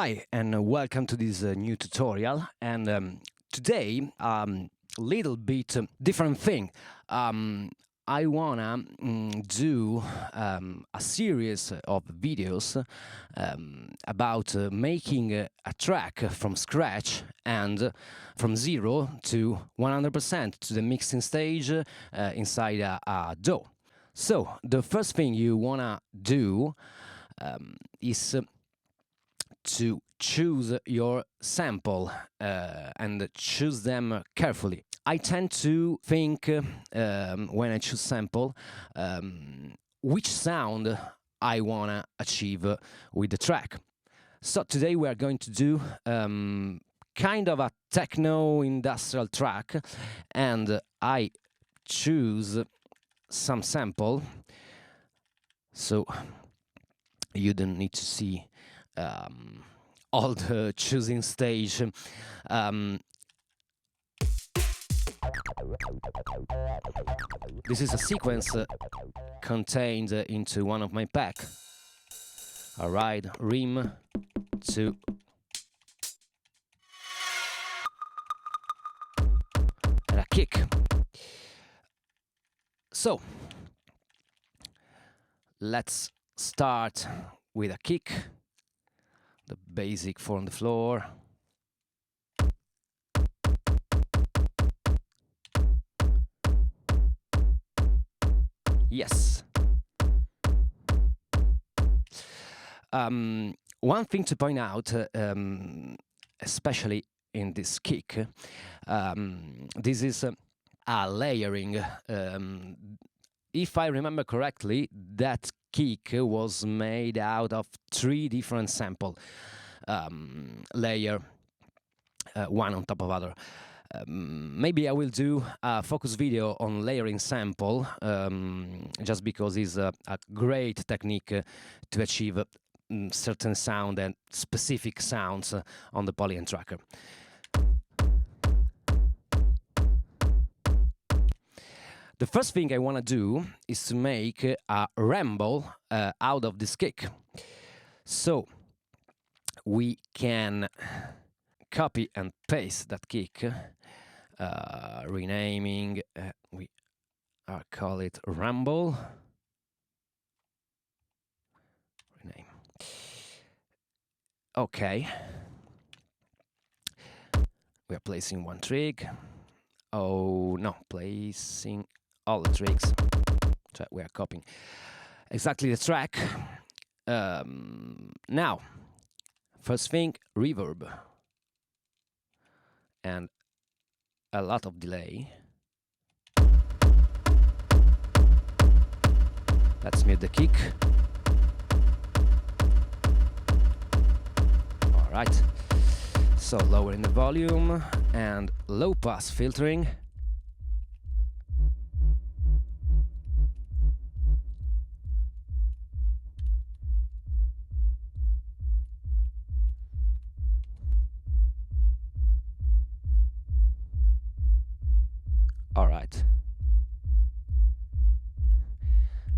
Hi and welcome to this new tutorial, and today little bit different thing. I wanna do a series of videos about making a track from scratch and from 0 to 100% to the mixing stage inside a DAW. So the first thing you wanna do is to choose your sample and choose them carefully. I tend to think when I choose sample which sound I wanna achieve with the track. So today we are going to do kind of a techno industrial track, and I choose some sample so you don't need to see all the choosing stage. This is a sequence contained into one of my pack. All right, rim, 2, and a kick. So let's start with a kick. The basic 4 on the floor. Yes. One thing to point out, especially in this kick, this is a layering. If I remember correctly, that kick was made out of 3 different sample layer, one on top of other. Maybe I will do a focus video on layering sample, just because it's a great technique to achieve certain sound and specific sounds on the Polyend Tracker. The first thing I want to do is to make a ramble out of this kick. So we can copy and paste that kick, renaming, we call it ramble. Rename. Okay. We are placing one trig. Oh no, placing all the trigs. So we are copying exactly the track. Now, first thing, reverb and a lot of delay. Let's mute the kick. All right. So lowering the volume and low pass filtering. All right.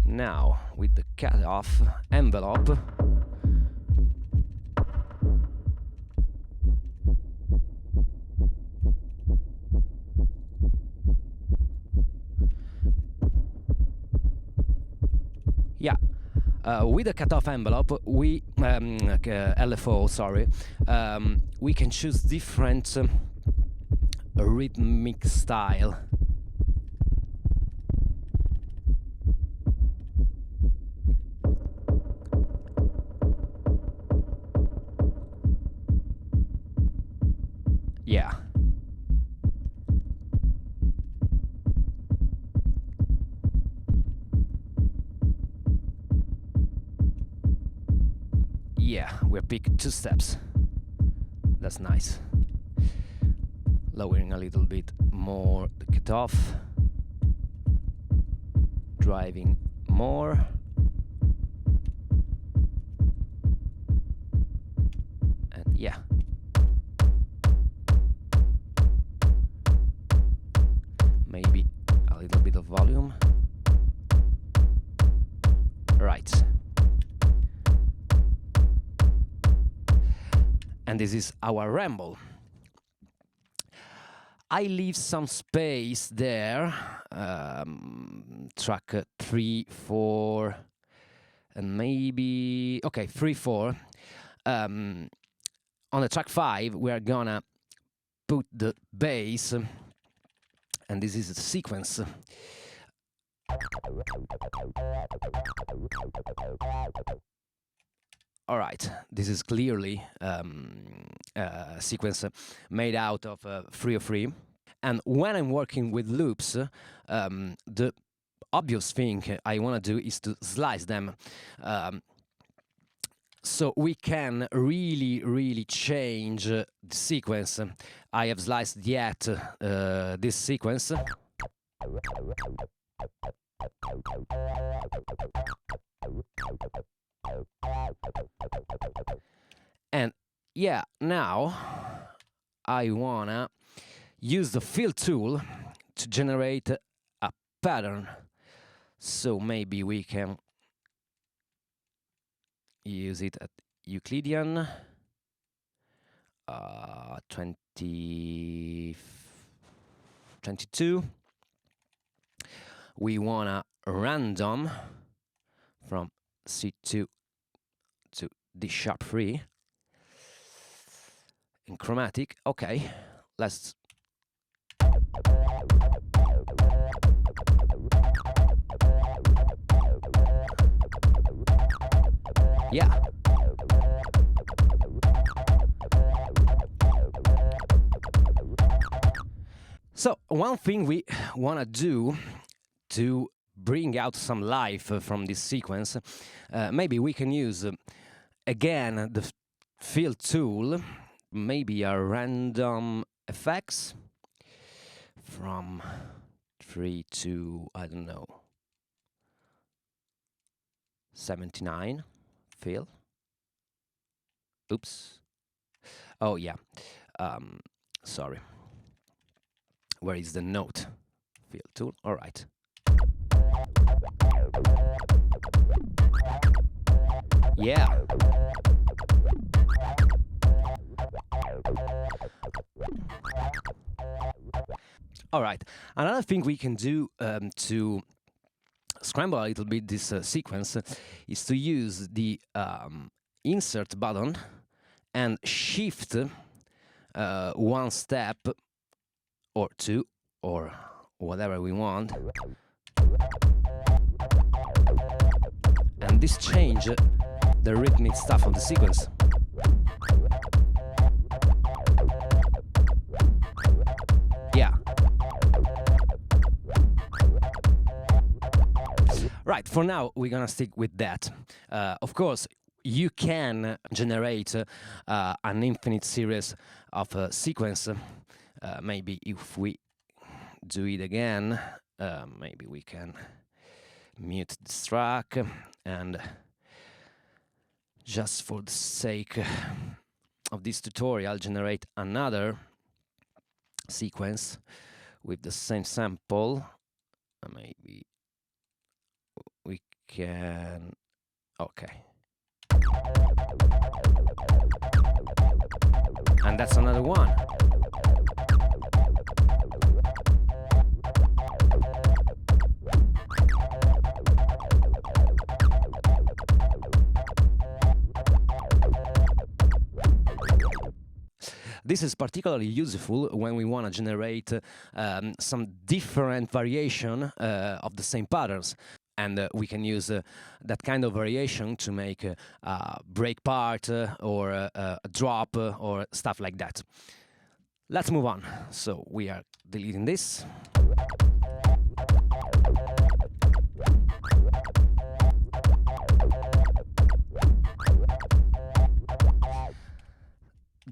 Now with the cutoff envelope, with the cutoff envelope, we LFO, sorry, we can choose different rhythmic style. Yeah. Yeah, we're picking 2 steps. That's nice. Lowering a little bit more the cutoff. Driving more. And yeah. Maybe a little bit of volume. Right. and this is our ramble. I leave some space there, track 3, 4, and maybe, okay, 3, 4. On the track 5, we are gonna put the bass, and this is the sequence. All right, this is clearly a sequence made out of 303. And when I'm working with loops, the obvious thing I want to do is to slice them. So we can really change the sequence. I have sliced yet this sequence. And yeah, now I wanna use the fill tool to generate a pattern. So maybe we can use it at Euclidean 22. We wanna random from C2 to D sharp 3 in chromatic. Okay, let's yeah. So one thing we want to do to bring out some life from this sequence, maybe we can use again the fill tool, maybe a random effects from 3 to, I don't know, 79 fill. Oops. Oh yeah. Sorry. Where is the note fill tool? All right. Yeah. All right. Another thing we can do to scramble a little bit this sequence is to use the insert button and shift one step or two or whatever we want, and this change the rhythmic stuff of the sequence. Yeah. Right, for now we're gonna stick with that. Of course, you can generate an infinite series of sequence. Maybe if we do it again, maybe we can mute this track and just for the sake of this tutorial generate another sequence with the same sample. Maybe we can, okay, and that's another one. This is particularly useful when we want to generate some different variation of the same patterns. And we can use that kind of variation to make a break part or a drop or stuff like that. Let's move on. So we are deleting this.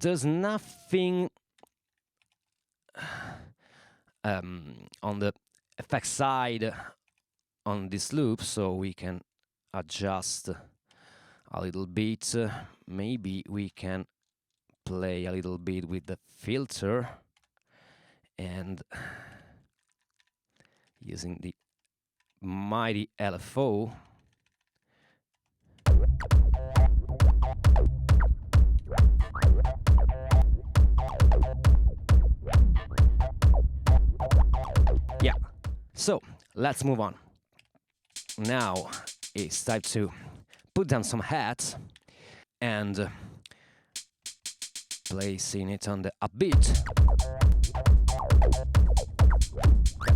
There's nothing on the effect side on this loop, so we can adjust a little bit. Maybe we can play a little bit with the filter and using the mighty LFO. So let's move on. Now it's time to put down some hats and placing it on the upbeat.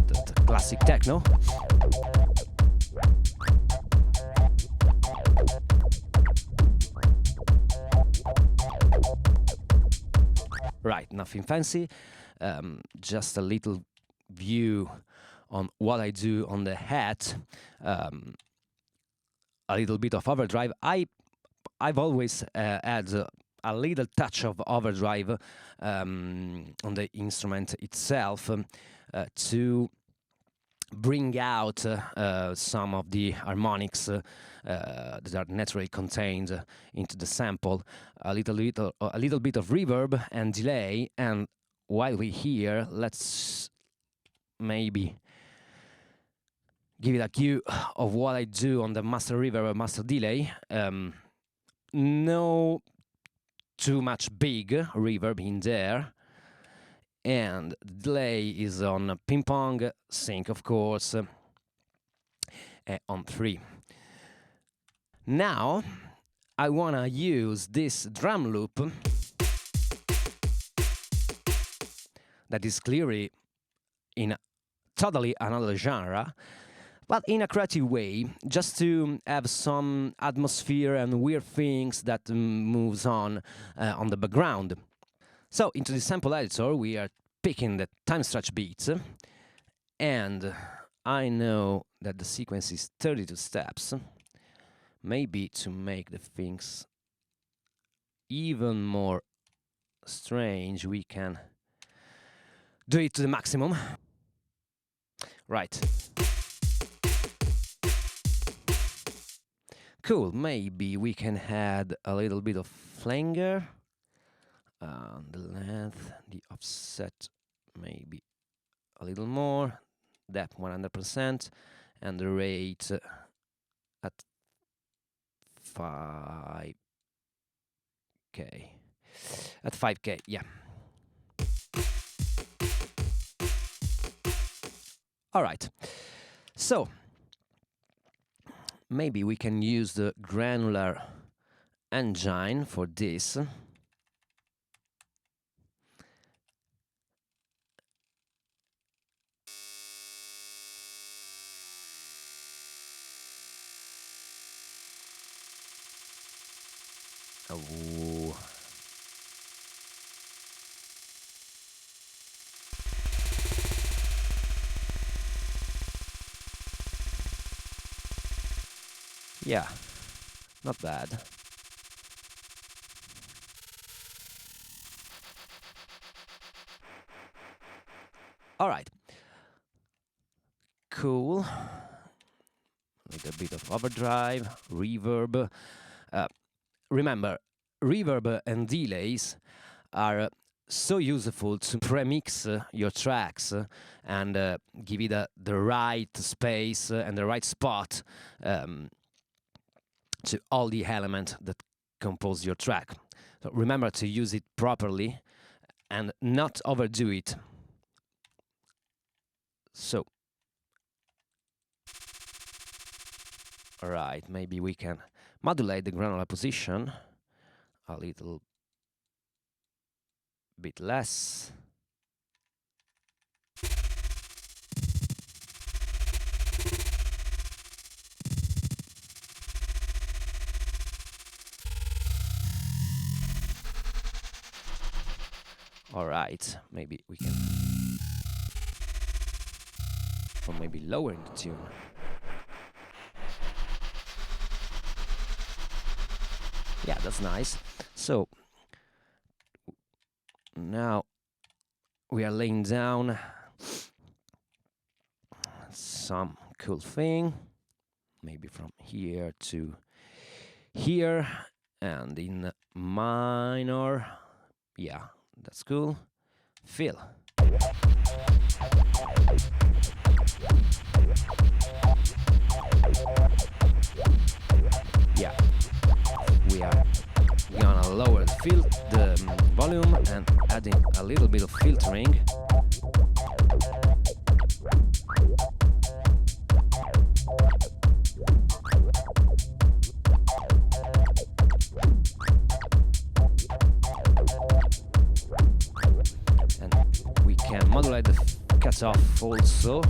The classic techno. Right, nothing fancy, just a little view on what I do on the hat, a little bit of overdrive. I've always had a little touch of overdrive on the instrument itself to bring out some of the harmonics that are naturally contained into the sample, a little bit of reverb and delay. And while we're here, let's maybe give it a cue of what I do on the master reverb and master delay. No too much big reverb in there, and the delay is on ping pong sync, of course, on 3. Now I wanna use this drum loop that is clearly in totally another genre, but in a creative way, just to have some atmosphere and weird things that moves on the background. So into the sample editor, we are picking the time stretch beats, and I know that the sequence is 32 steps. Maybe to make the things even more strange, we can do it to the maximum. Right. Cool, maybe we can add a little bit of flanger. The length, the offset, maybe a little more, depth 100%, and the rate at 5K. At 5K, yeah. All right, so maybe we can use the Granular engine for this. Oh. Yeah, not bad. All right. Cool. Little bit of overdrive, reverb. Remember, reverb and delays are so useful to premix your tracks and give it the right space and the right spot to all the elements that compose your track. So remember to use it properly and not overdo it. So, all right, maybe we can modulate the granular position a little bit less. All right, maybe we can, or maybe lowering the tune. Yeah, that's nice. So now we are laying down some cool thing, maybe from here to here and in minor. Yeah, that's cool. Fill. Yeah, we are gonna lower the volume and adding a little bit of filtering. bit off also.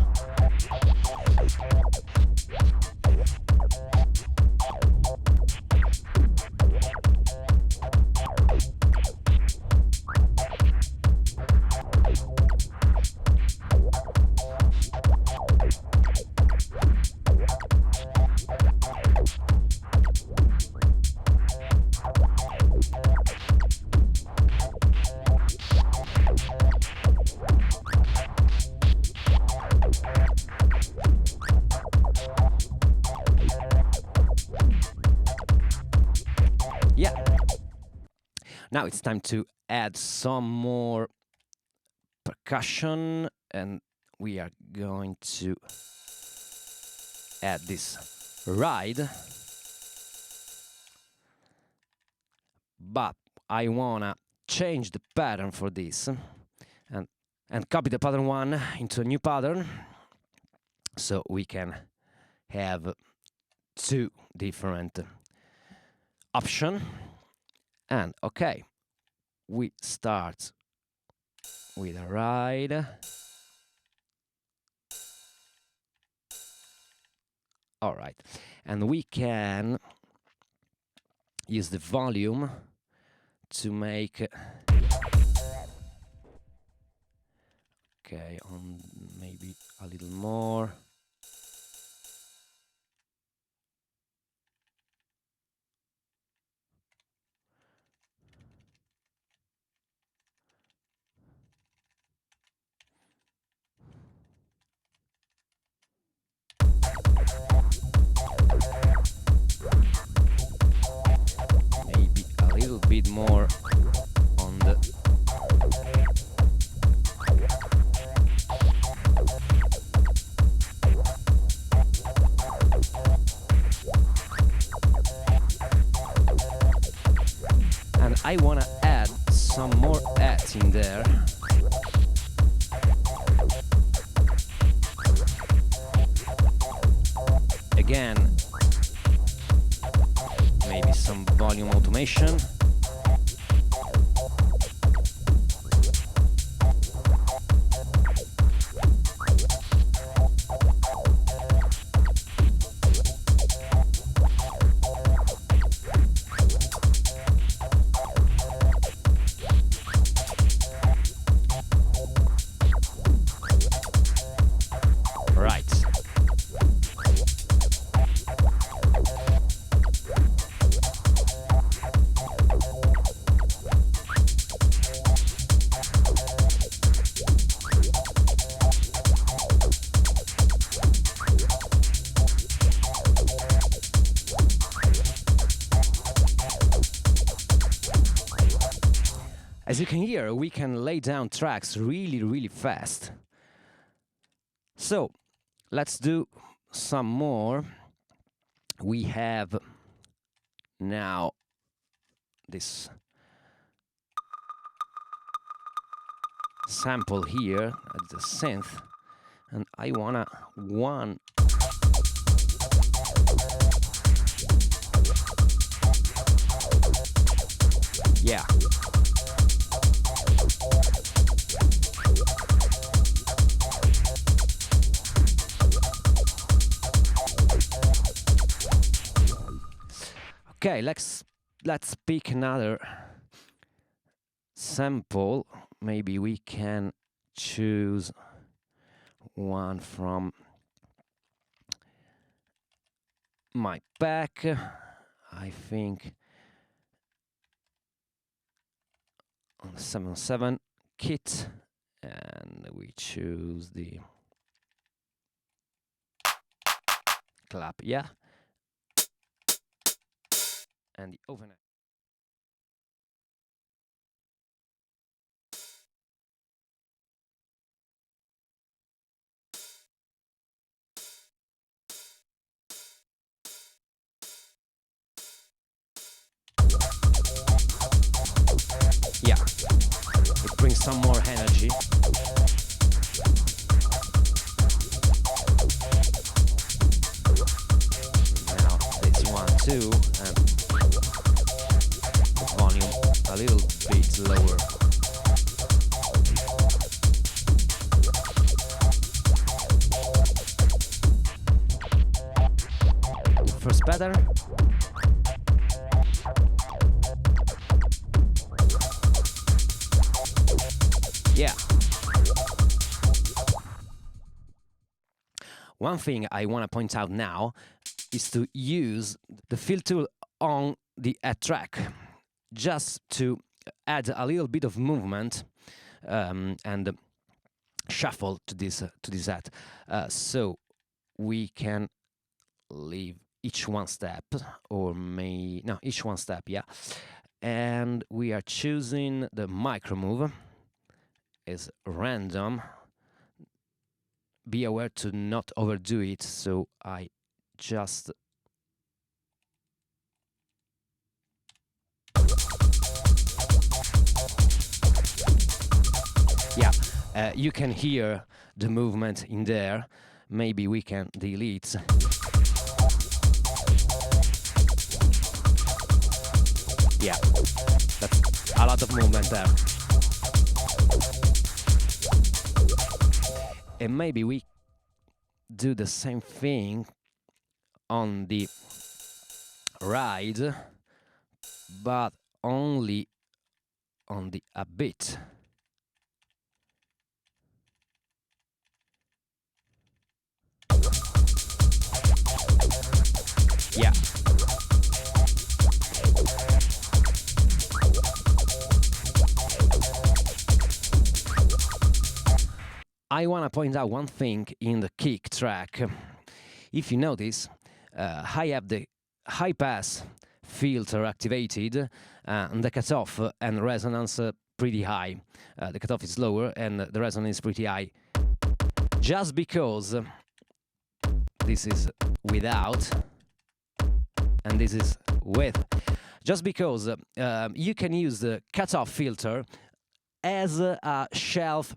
Now it's time to add some more percussion, and we are going to add this ride. But I wanna change the pattern for this and copy the pattern one into a new pattern, so we can have two different options. And okay, we start with a ride. All right, and we can use the volume to make, okay, on maybe a little more. Bit more on the and I want to add some more ads in there. Again, maybe some volume automation. As you can hear, we can lay down tracks really fast. So let's do some more. We have now this sample here at the synth, and I wanna yeah. Okay, let's pick another sample. Maybe we can choose one from my pack. I think on the 707 kit, and we choose the clap, yeah, and the overhead. Yeah, it brings some more energy. Now this one too, and the volume a little bit lower. first pattern. Yeah. One thing I want to point out now is to use the fill tool on the head track, just to add a little bit of movement and shuffle to this head. So we can leave each one step, or each one step, yeah. And we are choosing the micro move. Is random. Be aware to not overdo it, so I just you can hear the movement in there. Maybe we can delete. Yeah, that's a lot of movement there. And maybe we do the same thing on the ride, but only on the a bit. Yeah. I want to point out one thing in the kick track. If you notice, I have the high pass filter activated, and the cutoff and resonance pretty high. The cutoff is lower and the resonance is pretty high. Just because this is without and this is with. Just because you can use the cutoff filter as a shelf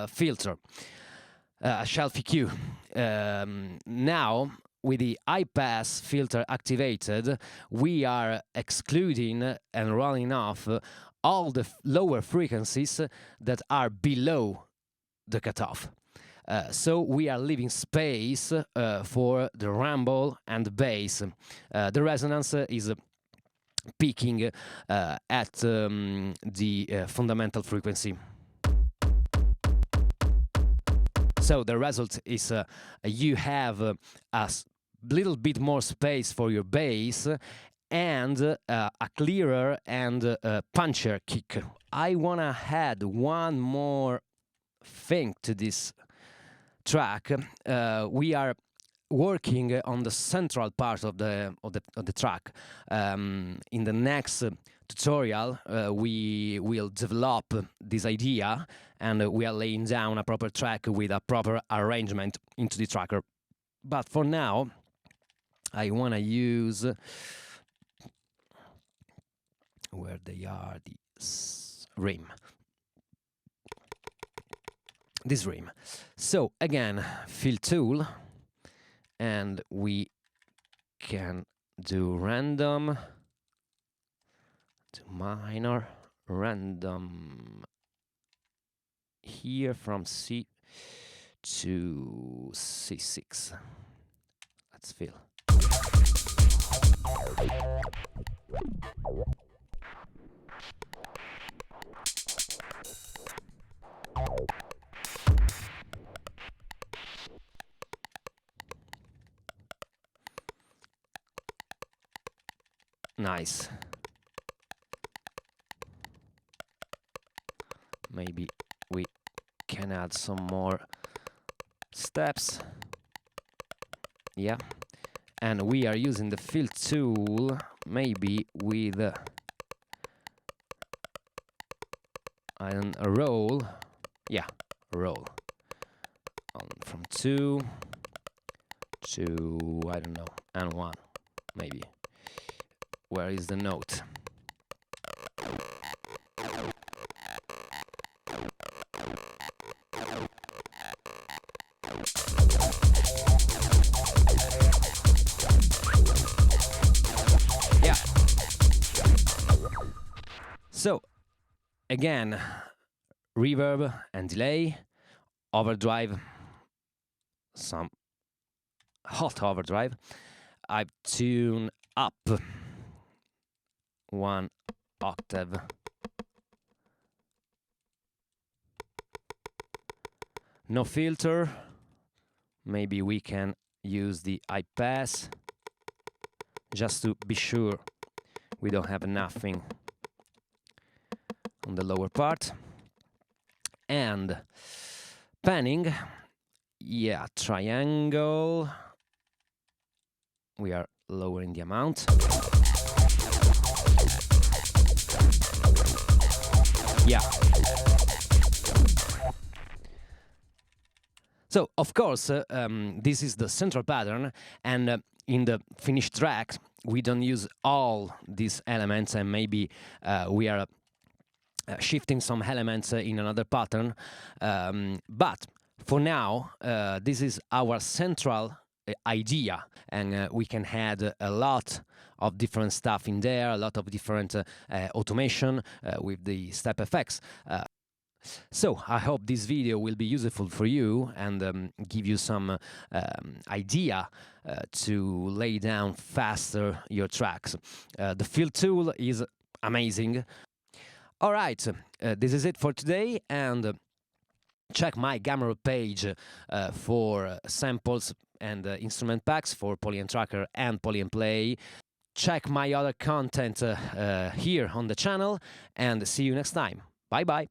filter, shelf EQ. Now, with the high pass filter activated, we are excluding and running off all the lower frequencies that are below the cutoff. So we are leaving space for the rumble and the bass. The resonance is peaking at the fundamental frequency. So the result is you have a little bit more space for your bass and a clearer and punchier kick. I want to add one more thing to this track. We are working on the central part of the track. In the next tutorial, we will develop this idea, and we are laying down a proper track with a proper arrangement into the tracker. But for now, I want to use where they are, this rim. This rim. So again, fill tool, and we can do random to minor, random here from C to C6. Let's fill. Nice. Maybe we can add some more steps. Yeah. And we are using the fill tool, maybe with a roll. Yeah, a roll. From 2 to, I don't know, and 1, maybe. Where is the note? Yeah. So, again, reverb and delay, overdrive, some hot overdrive. I've tuned up 1 octave. No filter. Maybe we can use the high pass just to be sure we don't have nothing on the lower part. And panning, yeah, triangle. We are lowering the amount. Yeah. So, of course, this is the central pattern, and in the finished track, we don't use all these elements, and maybe we are shifting some elements in another pattern. But for now, this is our central idea, and we can add a lot of different stuff in there, a lot of different automation with the step effects. So I hope this video will be useful for you and give you some idea to lay down faster your tracks. The fill tool is amazing. All right, this is it for today, and check my Gumroad page for samples and instrument packs for Polyend Tracker and Polyend Play. Check my other content here on the channel, and see you next time. Bye bye.